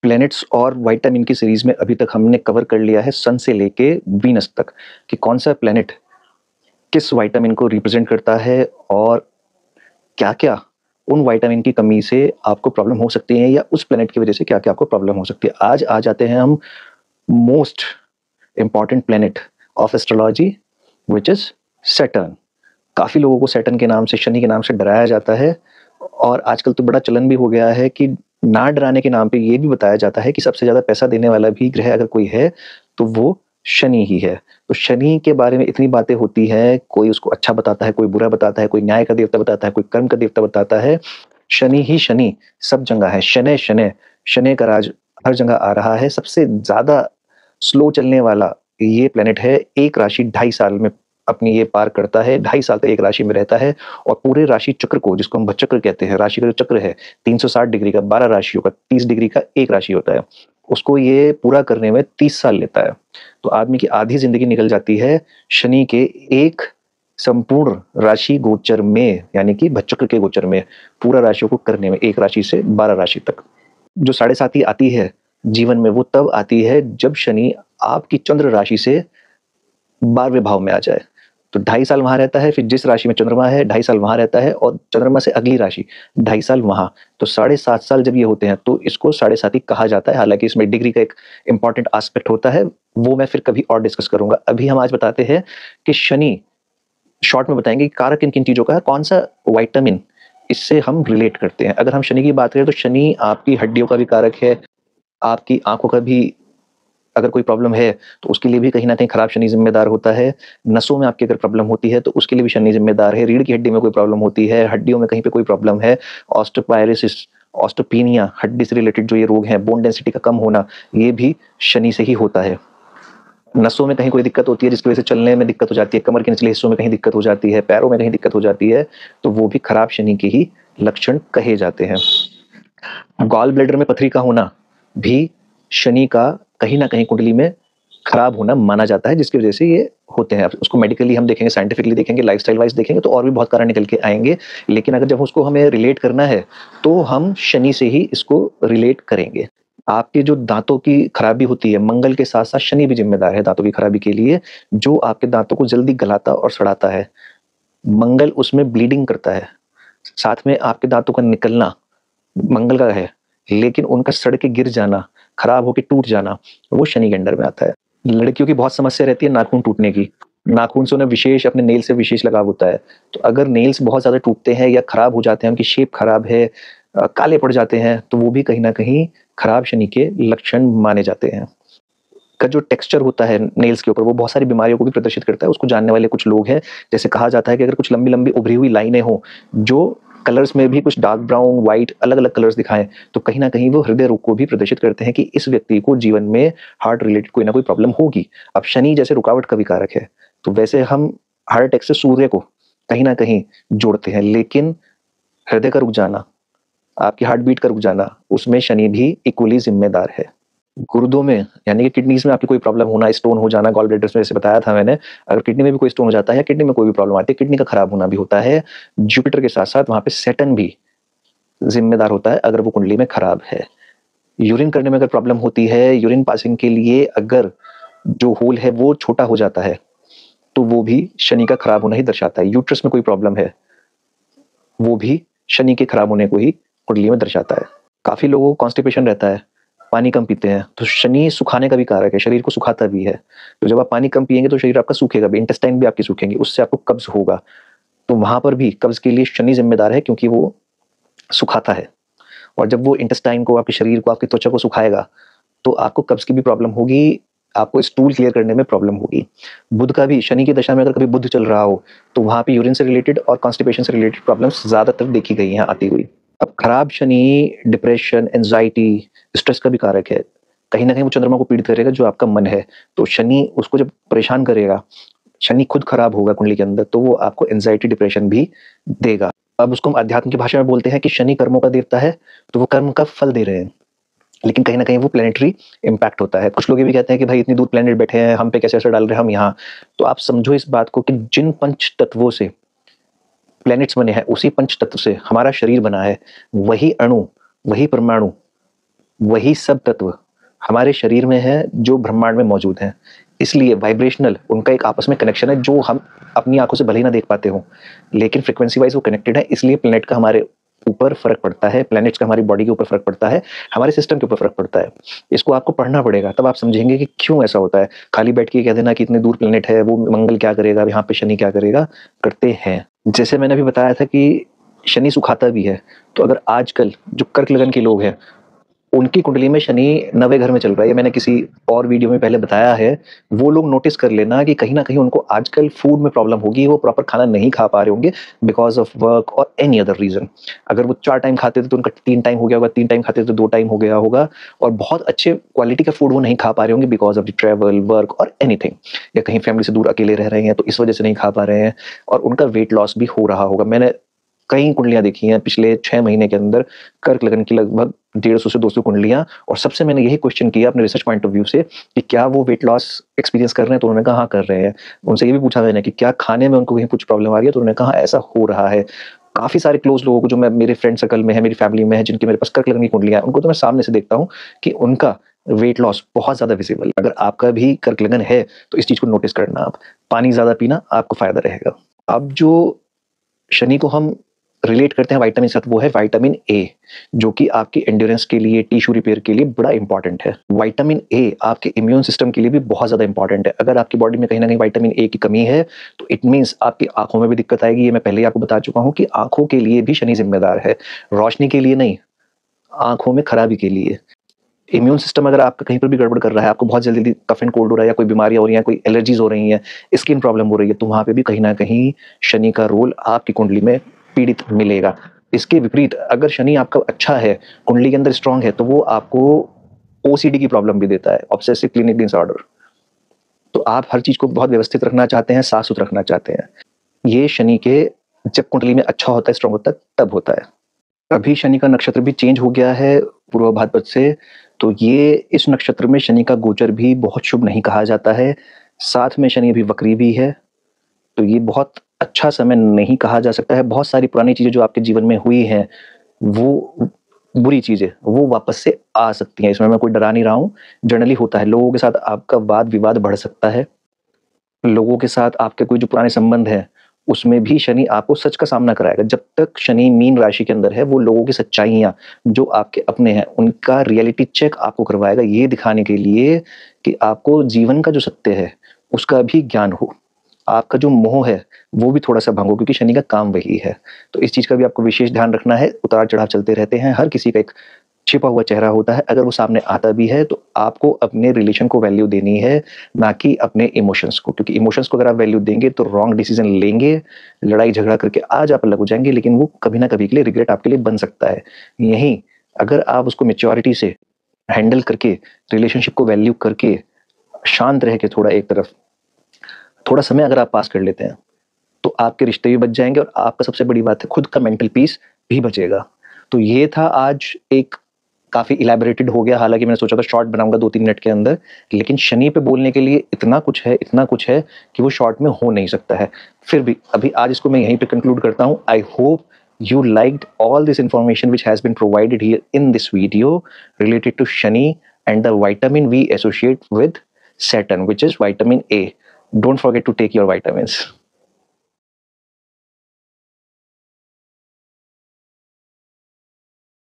Planets और vitamin की series में अभी तक हमने कवर कर लिया है सन से लेके वीनस तक कि कौन सा प्लैनेट किस विटामिन को रिप्रेजेंट करता है और क्या-क्या उन विटामिन की कमी से आपको प्रॉब्लम हो सकती है या उस प्लैनेट की वजह से क्या-क्या आपको प्रॉब्लम हो सकती है। आज आ जाते हैं हम most important planet of astrology which is Saturn. काफ़ी लोगों को सैटर्न के नाम से, शनि के नाम से डराया जाता है और आजकल तो बड़ा चलन भी हो गया है कि ना डराने के नाम पे ये भी बताया जाता है कि सबसे ज़्यादा पैसा देने वाला भी ग्रह अगर कोई है, तो वो शनि ही है। तो शनि के बारे में इतनी बातें होती हैं, कोई उसको अच्छा बताता है, कोई बुरा बताता है, कोई न्याय का देवता बताता है, कोई कर्म का देवता बताता है। शनि ही शनि सब जगह है, शनै शनै, शनै का राज हर जगह आ रहा है। सबसे ज़्यादा स्लो चलने वाला ये प्लैनेट है, एक राशि 2.5 साल में अपनी ये पार करता है, 2.5 साल तक एक राशि में रहता है और पूरे राशि चक्र को, जिसको हम भचक्र कहते हैं, राशि का जो चक्र है 360 डिग्री का, 12 राशियों का, 30 डिग्री का एक राशि होता है, उसको ये पूरा करने में 30 साल लेता है। तो आदमी की आधी ज़िंदगी निकल जाती है शनि के एक संपूर्ण राशि गोचर में, यानी कि भचक्र के गोचर में, पूरा राशियों को करने में, 1 राशि से 12 राशि तक। जो साढ़े साती आती है जीवन में, वो तब आती है जब शनि आपकी चंद्र राशि से 12वें भाव में आ जाए। तो 2.5 साल वहाँ रहता है, फिर जिस राशि में चंद्रमा है 2.5 साल वहाँ रहता है और चंद्रमा से अगली राशि 2.5 साल वहाँ। तो 7.5 साल जब ये होते हैं तो इसको साढ़े साती कहा जाता है। हालाँकि इसमें डिग्री का एक इम्पोर्टेंट एस्पेक्ट होता है, वो मैं फिर कभी और डिस्कस करूँगा। अभी हम आज बताते हैं कि शनि, शॉर्ट में बताएँगे कि कारक किन-किन चीज़ों का है, कौन-सा विटामिन इससे हम रिलेट करते हैं। अगर हम शनि की बात करें तो शनि आपकी हड्डियों का भी कारक है, आपकी आँखों का भी अगर कोई प्रॉब्लम है, तो उसके लिए भी कहीं न कहीं खराब शनि ज़िम्मेदार होता है। नसों में आपकी अगर प्रॉब्लम होती है, तो उसके लिए भी शनि ज़िम्मेदार है। रीढ़ की हड्डी में कोई प्रॉब्लम होती है, हड्डियों में कहीं पे कोई प्रॉब्लम है, ऑस्टियोपाइरोसिस, ऑस्टियोपेनिया, हड्डी से रिलेटेड जो ये रोग हैं, बोन डेंसिटी का कम होना, ये भी शनि से ही होता है। नसों में कहीं कोई दिक्कत होती है, जिसकी वजह से चलने में दिक्कत हो जाती है, कमर के निचले हिस्सों में कहीं दिक्कत हो जाती है, पैरों में कहीं दिक्कत हो जाती है, तो वो भी खराब शनि के ही लक्षण कहे जाते हैं। गॉल ब्लैडर में पथरी का होना भी शनि का कहीं न कहीं कुंडली में खराब होना माना जाता है, जिसकी वजह से ये होते हैं। अब उसको मेडिकली हम देखेंगे, साइंटिफिकली देखेंगे, लाइफ़स्टाइल वाइज़ देखेंगे तो और भी बहुत कारण निकल के आएँगे। लेकिन अगर जब उसको हमें रिलेट करना है, तो हम शनि से ही इसको रिलेट करेंगे। आपके जो दाँतों की खराबी होती है, मंगल के साथ-साथ शनि भी ज़िम्मेदार है दाँतों की खराबी के लिए, जो आपके दाँतों को जल्दी गलाता और सड़ाता है। मंगल उसमें ब्लीडिंग करता है। साथ में आपके दाँतों का निकलना मंगल का है, लेकिन उनका सड़ के गिर जाना, खराब होके टूट जाना, वो शनि के अंडर में आता है। लड़कियों की बहुत समस्या रहती है नाखून टूटने की। नाखून से उन्हें विशेष, अपने नेल से विशेष लगाव होता है। तो अगर नेल्स बहुत ज़्यादा टूटते हैं या खराब हो जाते हैं, उनकी शेप खराब है, काले पड़ जाते हैं, तो वो भी कहीं न कहीं खराब शनि के लक्षण माने जाते हैं। का जो टेक्सचर होता है नेल्स के ऊपर, वो बहुत सारी बीमारियों को भी प्रदर्शित करता है। उसको जानने वाले कुछ लोग हैं। जैसे कहा जाता है कि अगर कुछ लंबी-लंबी उभरी हुई लाइनें हों, जो कलर्स में भी कुछ डार्क ब्राउन, व्हाइट, अलग-अलग कलर्स दिखाएँ, तो कहीं न कहीं वो हृदय रोग को भी प्रदर्शित करते हैं कि इस व्यक्ति को जीवन में हार्ट रिलेटेड कोई ना कोई प्रॉब्लम होगी। अब शनि जैसे रुकावट का भी कारक है, तो वैसे हम हार्ट अटैक से सूर्य को कहीं न कहीं जोड़ते हैं, लेकिन हृदय का रुक जाना, आपकी हार्ट बीट का रुक जाना, उसमें शनि भी इक्वली ज़िम्मेदार है। गुर्दों में, यानी कि किडनीज़ में आपकी कोई प्रॉब्लम होना, स्टोन हो जाना, गॉल ब्लैडर्स में जैसे बताया था मैंने, अगर किडनी में भी कोई स्टोन हो जाता है या किडनी में कोई भी प्रॉब्लम आती है, किडनी का खराब होना भी होता है। जुपिटर के साथ-साथ वहाँ पे सैटर्न भी ज़िम्मेदार होता है अगर वो कुंडली में खराब है। यूरिन करने में अगर प्रॉब्लम होती है, यूरिन पासिंग के लिए अगर जो होल है वो छोटा हो जाता है, तो वो भी शनि का खराब होना ही दर्शाता है। यूट्रस में कोई प्रॉब्लम है, वो भी शनि के खराब होने को ही कुंडली में दर्शाता है। काफ़ी लोगों को कॉन्स्टिपेशन रहता है, पानी कम पीते हैं, तो शनि सुखाने का भी कारक है, शरीर को सुखाता भी है। तो जब आप पानी कम पिएँगे तो शरीर आपका सूखेगा भी, इंटेस्टाइन भी आपकी सूखेंगे, उससे आपको कब्ज़ होगा। तो वहाँ पर भी कब्ज़ के लिए शनि ज़िम्मेदार है क्योंकि वो सुखाता है और जब वो इंटेस्टाइन को, आपके शरीर को, आपकी त्वचा को सुखाएगा, तो आपको कब्ज़ की भी प्रॉब्लम होगी, आपको स्टूल क्लियर करने में प्रॉब्लम होगी। बुध का भी, शनि की दशा में अगर कभी बुध चल रहा हो, तो वहाँ पे यूरिन से रिलेटेड और कॉन्स्टिपेशन से रिलेटेड प्रॉब्लम्स ज़्यादातर देखी गई हैं आती हुई। अब खराब शनि डिप्रेशन, एंग्ज़ायटी, स्ट्रेस का भी कारक है। कहीं न कहीं वो चंद्रमा को पीड़ित करेगा जो आपका मन है। तो शनि उसको जब परेशान करेगा, शनि खुद खराब होगा कुंडली के अंदर, तो वो आपको एंग्ज़ायटी, डिप्रेशन भी देगा। अब उसको हम अध्यात्म की भाषा में बोलते हैं कि शनि कर्मों का देवता है, तो वो कर्म का फल दे रहे हैं। लेकिन कहीं न कहीं वो प्लैनेटरी इम्पैक्ट होता है। कुछ लोग ये भी कहते हैं कि भाई इतनी दूर प्लैनेट बैठे हैं, हम पे कैसे असर डाल रहे हैं, हम यहाँ। तो आप समझो इस बात को कि जिन पंच तत्वों से प्लैनेट्स बने हैं, उसी पंच तत्व से हमारा शरीर बना है। वही अणु, वही परमाणु वही सब तत्व हमारे शरीर में है जो ब्रह्मांड में मौजूद हैं। इसलिए वाइब्रेशनल उनका एक आपस में कनेक्शन है जो हम अपनी आंखों से भले ही ना देख पाते हो, लेकिन फ्रीक्वेंसी वाइज वो कनेक्टेड है। इसलिए प्लेनेट का हमारे ऊपर फर्क पड़ता है, प्लैनेट्स का हमारी बॉडी के ऊपर फर्क पड़ता है, हमारे सिस्टम के ऊपर फर्क पड़ता है। इसको आपको पढ़ना पड़ेगा, तब आप समझेंगे कि क्यों ऐसा होता है। खाली बैठ के कह देना कि इतने दूर प्लेनेट है, वो मंगल क्या करेगा, यहाँ पे शनि क्या करेगा, करते हैं। जैसे मैंने अभी बताया था कि शनि सुखाता भी है, तो अगर आजकल जो कर्क लगन के लोग हैं उनकी कुंडली में शनि 9वें घर में चल रहा है, ये मैंने किसी और वीडियो में पहले बताया है। वो लोग नोटिस कर लेना कि कहीं न कहीं उनको आजकल फूड में प्रॉब्लम होगी, वो प्रॉपर खाना नहीं खा पा रहे होंगे बिकॉज़ ऑफ वर्क और एनी अदर रीज़न। अगर वो 4 टाइम खाते थे तो उनका 3 टाइम हो गया होगा, 3 टाइम खाते थे तो 2 टाइम हो गया होगा, और बहुत अच्छे क्वालिटी का फूड वो नहीं खा पा रहे होंगे because of the travel, work और एनीथिंग, या कहीं फैमिली से दूर अकेले रह रहे हैं तो इस वजह से नहीं खा पा रहे हैं, और उनका वेट लॉस भी हो रहा होगा। मैंने कई कुंडलियाँ देखी हैं पिछले 6 महीने के अंदर, कर्क लगन की लगभग 150 से 200 कुंडलियाँ, और सबसे मैंने यही क्वेश्चन किया अपने रिसर्च पॉइंट ऑफ व्यू से कि क्या वो वेट लॉस एक्सपीरियंस कर रहे हैं? तो उन्होंने कहा हाँ, कर रहे हैं। उनसे ये भी पूछा मैंने कि क्या खाने में उनको कहीं कुछ प्रॉब्लम आ रही है? तो उन्होंने कहा हाँ, ऐसा हो रहा है। काफ़ी सारे क्लोज़ लोगों को जो मैं मेरे फ्रेंड सर्कल में है, मेरी फैमिली में है, जिनके मेरे पास कर्क लगन की कुंडलियाँ हैं, उनको तो मैं सामने से देखता हूँ कि उनका वेट लॉस बहुत ज़्यादा विज़िबल है। अगर आपका भी कर्क लगन है, तो इस चीज़ को नोटिस करना आप। पानी ज़्यादा पीना, आपको फ़ायदा रहेगा। अब जो शनि को हम रिलेट करते हैं विटामिन के साथ, वो है विटामिन ए, जो कि आपकी एंड्योरेंस के लिए, टिश्यू रिपेयर के लिए बड़ा इंपॉर्टेंट है। विटामिन ए आपके इम्यून सिस्टम के लिए भी बहुत ज़्यादा इंपॉर्टेंट है। अगर आपकी बॉडी में कहीं न कहीं विटामिन ए की कमी है, तो इट मीन्स आपकी आँखों में भी दिक्कत आएगी। ये मैं पहले ही आपको बता चुका हूँ कि आँखों के लिए भी शनि ज़िम्मेदार है, रोशनी के लिए नहीं, आँखों में खराबी के लिए। इम्यून सिस्टम अगर आपका कहीं पर भी गड़बड़ कर रहा है, आपको बहुत जल्दी कफ एंड कोल्ड हो रहा है, या कोई बीमारियाँ हो रही हैं, कोई एलर्जीज़ हो रही हैं, स्किन प्रॉब्लम हो रही है, तो वहाँ पे भी कहीं न कहीं शनि का रोल आपकी कुंडली में पीड़ित मिलेगा। इसके विपरीत अगर शनि आपका अच्छा है, कुंडली के अंदर स्ट्रॉन्ग है, तो वो आपको ओसीडी की प्रॉब्लम भी देता है, ऑब्सेसिव क्लिनिक डिसऑर्डर। तो आप हर चीज़ को बहुत व्यवस्थित रखना चाहते हैं, साफ-सुथरा रखना चाहते हैं। ये शनि के जब कुंडली में अच्छा होता है, स्ट्रॉन्ग होता है, तब होता है। अभी शनि का नक्षत्र भी चेंज हो गया है पूर्व भाद्रपद से, तो ये इस नक्षत्र में शनि का गोचर भी बहुत शुभ नहीं कहा जाता है। साथ में शनि अभी वक्री भी है, तो ये बहुत अच्छा समय नहीं कहा जा सकता है। बहुत सारी पुरानी चीज़ें जो आपके जीवन में हुई हैं, वो बुरी चीज़ें, वो वापस से आ सकती हैं। इसमें मैं कोई डरा नहीं रहा हूँ, जनरली होता है। लोगों के साथ आपका वाद-विवाद बढ़ सकता है। लोगों के साथ आपके कोई जो पुराने संबंध हैं, उसमें भी शनि आपको सच का सामना कराएगा। जब तक शनि मीन राशि के अंदर है, वो लोगों की सच्चाइयाँ जो आपके अपने हैं, उनका रियलिटी चेक आपको करवाएगा, ये दिखाने के लिए कि आपको जीवन का जो सत्य है, उसका भी ज्ञान हो। आपका जो मोह है, वो भी थोड़ा-सा भंग हो, क्योंकि शनि का काम वही है। तो इस चीज़ का भी आपको विशेष ध्यान रखना है। उतार-चढ़ाव चलते रहते हैं, हर किसी का एक छिपा हुआ चेहरा होता है। अगर वो सामने आता भी है, तो आपको अपने रिलेशन को वैल्यू देनी है, ना कि अपने इमोशंस को। क्योंकि इमोशंस को अगर आप वैल्यू देंगे, तो रॉन्ग डिसीज़न लेंगे, लड़ाई-झगड़ा करके आज आप अलग हो जाएँगे, लेकिन वो कभी ना कभी के लिए रिग्रेट आपके लिए बन सकता है। यहीं अगर आप उसको मैच्योरिटी से हैंडल करके, रिलेशनशिप को वैल्यू करके, शांत रह के थोड़ा एक तरफ, थोड़ा समय अगर आप पास कर लेते हैं, तो आपके रिश्ते भी बच जाएँगे, और आपका सबसे बड़ी बात है, खुद का मेंटल पीस भी बचेगा। तो ये था आज एक काफ़ी इलैबोरेटेड हो गया, हालाँकि मैंने सोचा था शॉर्ट बनाऊँगा 2-3 मिनट के अंदर, लेकिन शनि पे बोलने के लिए इतना कुछ है कि वो शॉर्ट में हो नहीं सकता है। फिर भी अभी आज इसको मैं यहीं पे कंक्लूड करता हूँ। I hope you liked all this information which has been provided here in this video related to Shani and the vitamin we associate with Saturn, which is vitamin A. Don't forget to take your vitamins.